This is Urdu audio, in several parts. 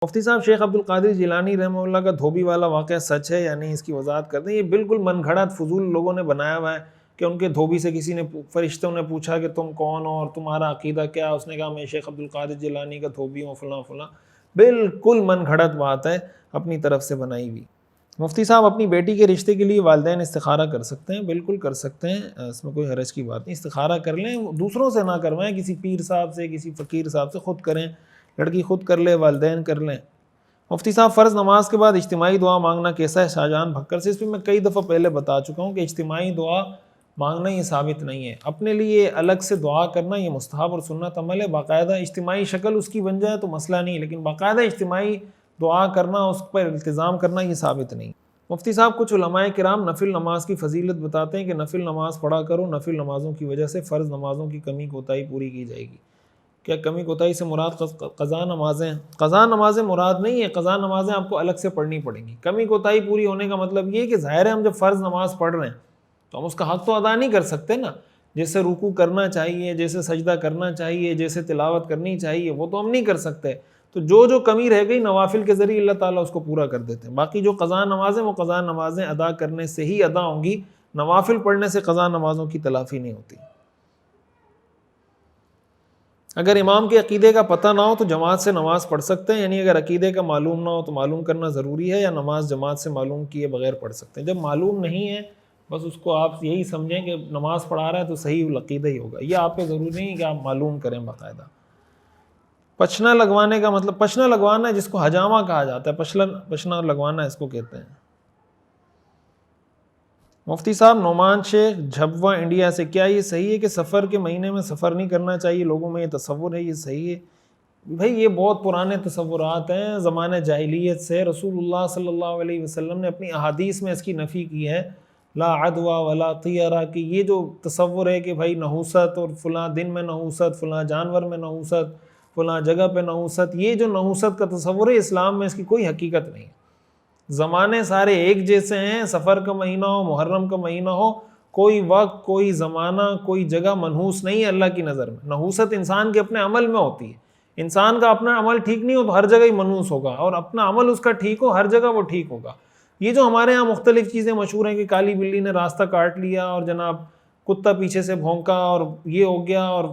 مفتی صاحب، شیخ عبد القادر جیلانی رحمہ اللہ کا دھوبی والا واقعہ سچ ہے یا نہیں، اس کی وضاحت کر دیں۔ یہ بالکل من گھڑت فضول لوگوں نے بنایا ہوا ہے کہ ان کے دھوبی سے کسی نے فرشتوں نے پوچھا کہ تم کون ہو اور تمہارا عقیدہ کیا، اس نے کہا میں شیخ عبد القادر جیلانی کا دھوبی ہوں فلاں فلاں۔ بالکل من گھڑت بات ہے، اپنی طرف سے بنائی ہوئی۔ مفتی صاحب، اپنی بیٹی کے رشتے کے لیے والدین استخارہ کر سکتے ہیں؟ بالکل کر سکتے ہیں، اس میں کوئی حرج کی بات نہیں۔ استخارہ کر لیں، دوسروں سے نہ کروائیں، کسی پیر صاحب سے، کسی فقیر صاحب سے، خود کریں۔ لڑکی خود کر لے، والدین کر لیں۔ مفتی صاحب، فرض نماز کے بعد اجتماعی دعا مانگنا کیسا ہے؟ شاہجہان بھکر سے۔ اس پہ میں کئی دفعہ پہلے بتا چکا ہوں کہ اجتماعی دعا مانگنا یہ ثابت نہیں ہے۔ اپنے لیے الگ سے دعا کرنا یہ مستحب اور سنت عمل ہے۔ باقاعدہ اجتماعی شکل اس کی بن جائے تو مسئلہ نہیں، لیکن باقاعدہ اجتماعی دعا کرنا، اس پر التزام کرنا یہ ثابت نہیں۔ مفتی صاحب، کچھ علماء کرام نفل نماز کی فضیلت بتاتے ہیں کہ نفل نماز پڑھا کرو، نفل نمازوں کی وجہ سے فرض نمازوں کی کمی کوتاہی پوری کی جائے گی۔ کیا کمی کوتاہی سے مراد قضا نمازیں؟ قضا نمازیں مراد نہیں ہے، قضا نمازیں آپ کو الگ سے پڑھنی پڑیں گی۔ کمی کوتاہی پوری ہونے کا مطلب یہ کہ ظاہر ہے ہم جب فرض نماز پڑھ رہے ہیں تو ہم اس کا حق تو ادا نہیں کر سکتے نا۔ جیسے رکوع کرنا چاہیے، جیسے سجدہ کرنا چاہیے، جیسے تلاوت کرنی چاہیے، وہ تو ہم نہیں کر سکتے۔ تو جو کمی رہ گئی نوافل کے ذریعے اللہ تعالیٰ اس کو پورا کر دیتے ہیں۔ باقی جو قضا نمازیں، وہ قضا نمازیں ادا کرنے سے ہی ادا ہوں گی، نوافل پڑھنے سے قضا نمازوں کی تلافی نہیں ہوتی۔ اگر امام کے عقیدے کا پتہ نہ ہو تو جماعت سے نماز پڑھ سکتے ہیں؟ یعنی اگر عقیدے کا معلوم نہ ہو تو معلوم کرنا ضروری ہے، یا نماز جماعت سے معلوم کیے بغیر پڑھ سکتے ہیں؟ جب معلوم نہیں ہے بس اس کو آپ یہی سمجھیں کہ نماز پڑھا رہا ہے تو صحیح العقیدہ ہی ہوگا، یہ آپ پہ ضروری نہیں کہ آپ معلوم کریں باقاعدہ۔ پچھنا لگوانے کا مطلب، پچھنا لگوانا ہے جس کو حجامہ کہا جاتا ہے، پچھنا لگوانا اس کو کہتے ہیں۔ مفتی صاحب، نعمان شیخ جھبوا انڈیا سے، کیا یہ صحیح ہے کہ سفر کے مہینے میں سفر نہیں کرنا چاہیے؟ لوگوں میں یہ تصور ہے، یہ صحیح ہے؟ بھائی یہ بہت پرانے تصورات ہیں، زمانہ جاہلیت سے۔ رسول اللہ صلی اللہ علیہ وسلم نے اپنی احادیث میں اس کی نفی کی ہے، لا عدوى ولا طیرہ، کہ یہ جو تصور ہے کہ بھائی نحوست اور فلاں دن میں نحوست، فلاں جانور میں نحوست، فلاں جگہ پہ نحوست، یہ جو نحوست کا تصور ہے اسلام میں اس کی کوئی حقیقت نہیں ہے۔ زمانے سارے ایک جیسے ہیں، سفر کا مہینہ ہو، محرم کا مہینہ ہو، کوئی وقت، کوئی زمانہ، کوئی جگہ منحوس نہیں ہے اللہ کی نظر میں۔ نحوست انسان کے اپنے عمل میں ہوتی ہے۔ انسان کا اپنا عمل ٹھیک نہیں ہو تو ہر جگہ ہی منحوس ہوگا، اور اپنا عمل اس کا ٹھیک ہو ہر جگہ وہ ٹھیک ہوگا۔ یہ جو ہمارے ہاں مختلف چیزیں مشہور ہیں کہ کالی بلی نے راستہ کاٹ لیا، اور جناب کتا پیچھے سے بھونکا، اور یہ ہو گیا، اور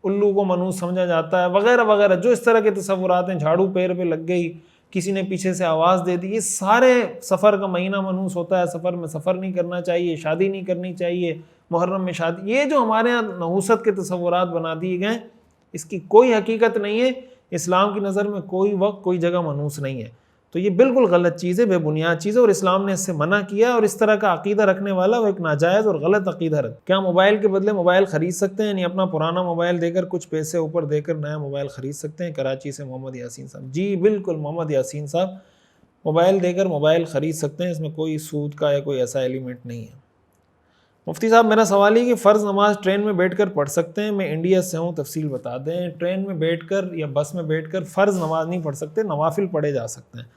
الو کو منحوس سمجھا جاتا ہے، وغیرہ وغیرہ، جو اس طرح کے تصورات ہیں، جھاڑو پیر پہ لگ گئی، کسی نے پیچھے سے آواز دے دی، یہ سارے سفر کا مہینہ منحوس ہوتا ہے، سفر میں سفر نہیں کرنا چاہیے، شادی نہیں کرنی چاہیے، محرم میں شادی، یہ جو ہمارے یہاں نحوست کے تصورات بنا دیے گئے، اس کی کوئی حقیقت نہیں ہے۔ اسلام کی نظر میں کوئی وقت، کوئی جگہ منحوس نہیں ہے۔ تو یہ بالکل غلط چیز ہے، بے بنیاد چیز ہے، اور اسلام نے اس سے منع کیا، اور اس طرح کا عقیدہ رکھنے والا وہ ایک ناجائز اور غلط عقیدہ رکھتا ہے۔ کیا موبائل کے بدلے موبائل خرید سکتے ہیں؟ یعنی اپنا پرانا موبائل دے کر کچھ پیسے اوپر دے کر نیا موبائل خرید سکتے ہیں؟ کراچی سے محمد یاسین صاحب۔ جی بالکل محمد یاسین صاحب، موبائل دے کر موبائل خرید سکتے ہیں، اس میں کوئی سود کا یا کوئی ایسا ایلیمنٹ نہیں ہے۔ مفتی صاحب، میرا سوال یہ کہ فرض نماز ٹرین میں بیٹھ کر پڑھ سکتے ہیں؟ میں انڈیا سے ہوں، تفصیل بتا دیں۔ ٹرین میں بیٹھ کر یا بس میں بیٹھ کر فرض نماز نہیں پڑھ سکتے، نوافل پڑھے جا سکتے ہیں۔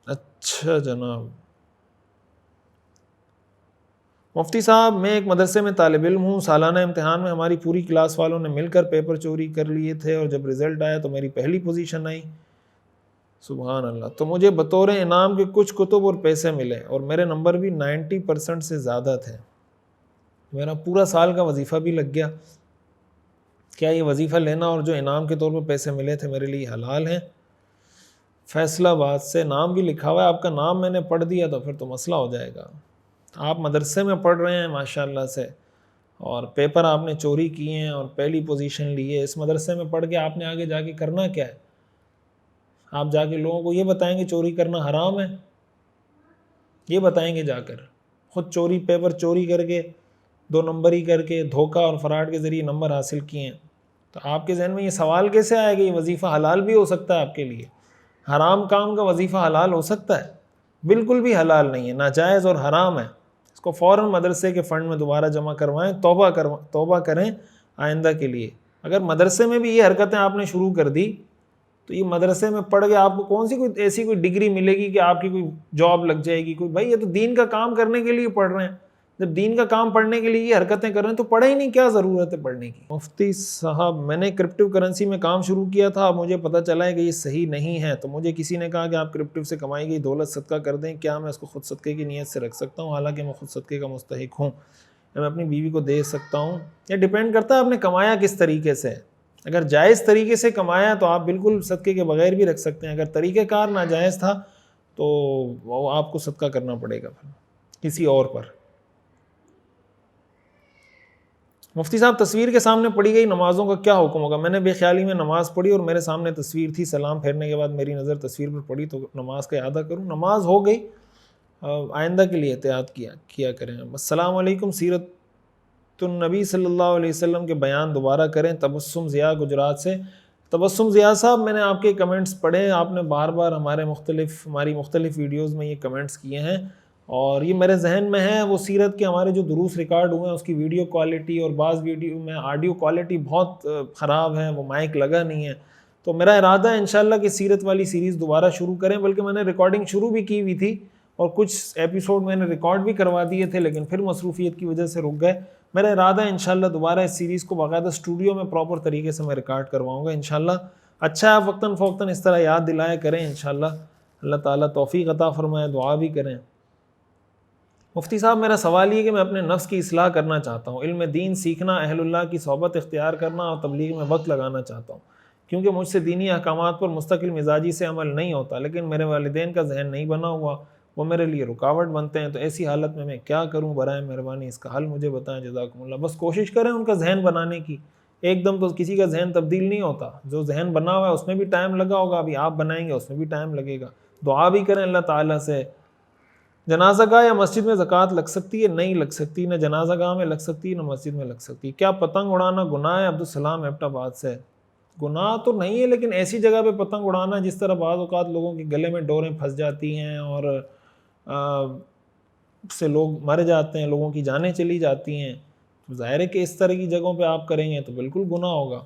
اچھا جناب۔ مفتی صاحب، میں ایک مدرسے میں طالب علم ہوں، سالانہ امتحان میں ہماری پوری کلاس والوں نے مل کر پیپر چوری کر لیے تھے، اور جب رزلٹ آیا تو میری پہلی پوزیشن آئی۔ سبحان اللہ۔ تو مجھے بطور انعام کے کچھ کتب اور پیسے ملے، اور میرے نمبر بھی 90% سے زیادہ تھے۔ میرا پورا سال کا وظیفہ بھی لگ گیا۔ کیا یہ وظیفہ لینا اور جو انعام کے طور پر پیسے ملے تھے میرے لیے حلال ہیں؟ فیصلہ آباد سے، نام بھی لکھا ہوا ہے آپ کا، نام میں نے پڑھ دیا تو پھر تو مسئلہ ہو جائے گا۔ آپ مدرسے میں پڑھ رہے ہیں ماشاءاللہ سے، اور پیپر آپ نے چوری کیے ہیں اور پہلی پوزیشن لی ہے۔ اس مدرسے میں پڑھ کے آپ نے آگے جا کے کرنا کیا ہے؟ آپ جا کے لوگوں کو یہ بتائیں گے چوری کرنا حرام ہے؟ یہ بتائیں گے جا کر؟ خود چوری، پیپر چوری کر کے، 2 نمبری کر کے، دھوکہ اور فراڈ کے ذریعے نمبر حاصل کیے ہیں، تو آپ کے ذہن میں یہ سوال کیسے آئے گا یہ وظیفہ حلال بھی ہو سکتا ہے آپ کے لیے؟ حرام کام کا وظیفہ حلال ہو سکتا ہے؟ بالکل بھی حلال نہیں ہے، ناجائز اور حرام ہے۔ اس کو فوراً مدرسے کے فنڈ میں دوبارہ جمع کروائیں، توبہ کریں آئندہ کے لیے۔ اگر مدرسے میں بھی یہ حرکتیں آپ نے شروع کر دی تو یہ مدرسے میں پڑھ کے آپ کو کون سی کوئی ایسی کوئی ڈگری ملے گی کہ آپ کی کوئی جاب لگ جائے گی؟ کوئی، بھائی یہ تو دین کا کام کرنے کے لیے پڑھ رہے ہیں، جب دین کا کام پڑھنے کے لیے یہ حرکتیں کر رہے ہیں تو پڑھے ہی نہیں، کیا ضرورت ہے پڑھنے کی؟ مفتی صاحب میں نے کرپٹو کرنسی میں کام شروع کیا تھا، اب مجھے پتہ چلا ہے کہ یہ صحیح نہیں ہے، تو مجھے کسی نے کہا کہ آپ کرپٹو سے کمائی گئی دولت صدقہ کر دیں، کیا میں اس کو خود صدقے کی نیت سے رکھ سکتا ہوں حالانکہ میں خود صدقے کا مستحق ہوں؟ میں اپنی بیوی کو دے سکتا ہوں؟ یہ ڈیپینڈ کرتا ہے آپ نے کمایا کس طریقے سے۔ اگر جائز طریقے سے کمایا تو آپ بالکل صدقے کے بغیر بھی رکھ سکتے ہیں، اگر طریقہ کار ناجائز تھا تو وہ آپ کو صدقہ کرنا پڑے گا پھر کسی اور پر۔ مفتی صاحب تصویر کے سامنے پڑھی گئی نمازوں کا کیا حکم ہوگا؟ میں نے بے خیالی میں نماز پڑھی اور میرے سامنے تصویر تھی، سلام پھیرنے کے بعد میری نظر تصویر پر پڑی تو نماز کا اعادہ کروں؟ نماز ہو گئی، آئندہ کے لیے احتیاط کیا کریں۔ السلام علیکم، سیرت النبی صلی اللہ علیہ وسلم کے بیان دوبارہ کریں۔ تبسم ضیاء گجرات سے۔ تبسم ضیاء صاحب، میں نے آپ کے کمنٹس پڑھے، آپ نے بار بار ہماری مختلف ویڈیوز میں یہ کمنٹس کیے ہیں اور یہ میرے ذہن میں ہے۔ وہ سیرت کے ہمارے جو دروس ریکارڈ ہوئے ہیں اس کی ویڈیو کوالٹی اور بعض ویڈیو میں آڈیو کوالٹی بہت خراب ہے، وہ مائک لگا نہیں ہے، تو میرا ارادہ ہے انشاءاللہ کہ سیرت والی سیریز دوبارہ شروع کریں، بلکہ میں نے ریکارڈنگ شروع بھی کی ہوئی تھی اور کچھ ایپیسوڈ میں نے ریکارڈ بھی کروا دیے تھے لیکن پھر مصروفیت کی وجہ سے رک گئے۔ میرا ارادہ ہے انشاءاللہ دوبارہ اس سیریز کو باقاعدہ اسٹوڈیو میں پراپر طریقے سے میں ریکارڈ کرواؤں گا انشاءاللہ۔ اچھا آپ وقتاً فوقتاً اس طرح یاد دلایا کریں انشاءاللہ، اللہ تعالیٰ توفیق عطا فرمائے، دعا بھی کریں۔ مفتی صاحب میرا سوال یہ کہ میں اپنے نفس کی اصلاح کرنا چاہتا ہوں، علم دین سیکھنا، اہل اللہ کی صحبت اختیار کرنا اور تبلیغ میں وقت لگانا چاہتا ہوں، کیونکہ مجھ سے دینی احکامات پر مستقل مزاجی سے عمل نہیں ہوتا، لیکن میرے والدین کا ذہن نہیں بنا ہوا، وہ میرے لیے رکاوٹ بنتے ہیں، تو ایسی حالت میں کیا کروں؟ برائے مہربانی اس کا حل مجھے بتائیں، جزاکم اللہ۔ بس کوشش کریں ان کا ذہن بنانے کی، ایک دم تو کسی کا ذہن تبدیل نہیں ہوتا، جو ذہن بنا ہوا ہے اس میں بھی ٹائم لگا ہوگا، ابھی آپ بنائیں گے اس میں بھی ٹائم لگے گا۔ دعا بھی کریں اللہ تعالیٰ سے۔ جنازہ گاہ یا مسجد میں زکوٰۃ لگ سکتی ہے؟ نہیں لگ سکتی، نہ جنازہ گاہ میں لگ سکتی نہ مسجد میں لگ سکتی۔ کیا پتنگ اڑانا گناہ ہے؟ عبدالسلام ایبٹ آباد سے۔ گناہ تو نہیں ہے، لیکن ایسی جگہ پہ پتنگ اڑانا جس طرح بعض اوقات لوگوں کے گلے میں ڈوریں پھنس جاتی ہیں اور سے لوگ مر جاتے ہیں، لوگوں کی جانیں چلی جاتی ہیں، تو ظاہر ہے کہ اس طرح کی جگہوں پہ آپ کریں گے تو بالکل گناہ ہوگا،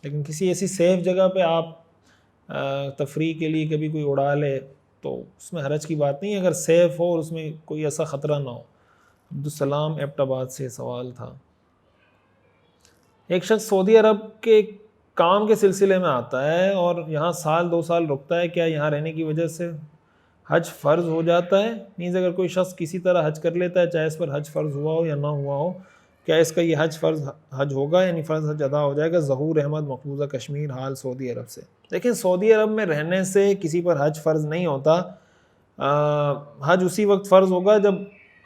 لیکن کسی ایسی سیف جگہ پہ آپ تفریح کے لیے کبھی کوئی اڑا لے تو اس میں حرج کی بات نہیں، اگر سیف ہو اور اس میں کوئی ایسا خطرہ نہ ہو۔ عبدالسلام ایبٹ آباد سے سوال تھا۔ ایک شخص سعودی عرب کے کام کے سلسلے میں آتا ہے اور یہاں سال 2 سال رکتا ہے، کیا یہاں رہنے کی وجہ سے حج فرض ہو جاتا ہے؟ مینز اگر کوئی شخص کسی طرح حج کر لیتا ہے چاہے اس پر حج فرض ہوا ہو یا نہ ہوا ہو، کیا اس کا یہ حج ہوگا، یعنی فرض حج ادا ہو جائے گا؟ ظہور احمد، مقبوضہ کشمیر حال، سعودی عرب سے۔ لیکن سعودی عرب میں رہنے سے کسی پر حج فرض نہیں ہوتا، حج اسی وقت فرض ہوگا جب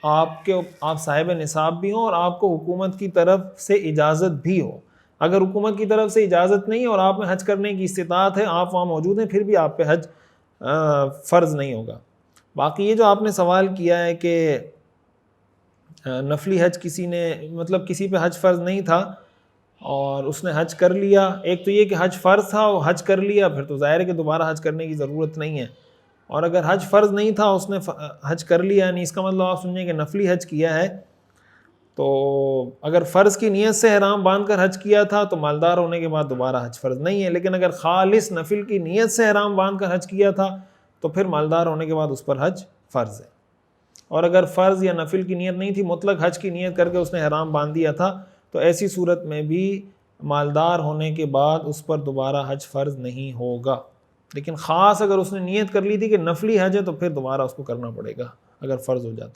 آپ صاحب نصاب بھی ہوں اور آپ کو حکومت کی طرف سے اجازت بھی ہو۔ اگر حکومت کی طرف سے اجازت نہیں اور آپ میں حج کرنے کی استطاعت ہے، آپ وہاں موجود ہیں، پھر بھی آپ پہ حج فرض نہیں ہوگا۔ باقی یہ جو آپ نے سوال کیا ہے کہ نفلی حج کسی پہ حج فرض نہیں تھا اور اس نے حج کر لیا، ایک تو یہ کہ حج فرض تھا اور حج کر لیا، پھر تو ظاہر ہے کہ دوبارہ حج کرنے کی ضرورت نہیں ہے، اور اگر حج فرض نہیں تھا اس نے حج کر لیا، یعنی اس کا مطلب آپ سمجھیں کہ نفلی حج کیا ہے، تو اگر فرض کی نیت سے احرام باندھ کر حج کیا تھا تو مالدار ہونے کے بعد دوبارہ حج فرض نہیں ہے، لیکن اگر خالص نفل کی نیت سے احرام باندھ کر حج کیا تھا تو پھر مالدار ہونے کے بعد اس پر حج فرض ہے۔ اور اگر فرض یا نفل کی نیت نہیں تھی، مطلق حج کی نیت کر کے اس نے احرام باندھ دیا تھا، تو ایسی صورت میں بھی مالدار ہونے کے بعد اس پر دوبارہ حج فرض نہیں ہوگا، لیکن خاص اگر اس نے نیت کر لی تھی کہ نفلی حج ہے تو پھر دوبارہ اس کو کرنا پڑے گا اگر فرض ہو جاتا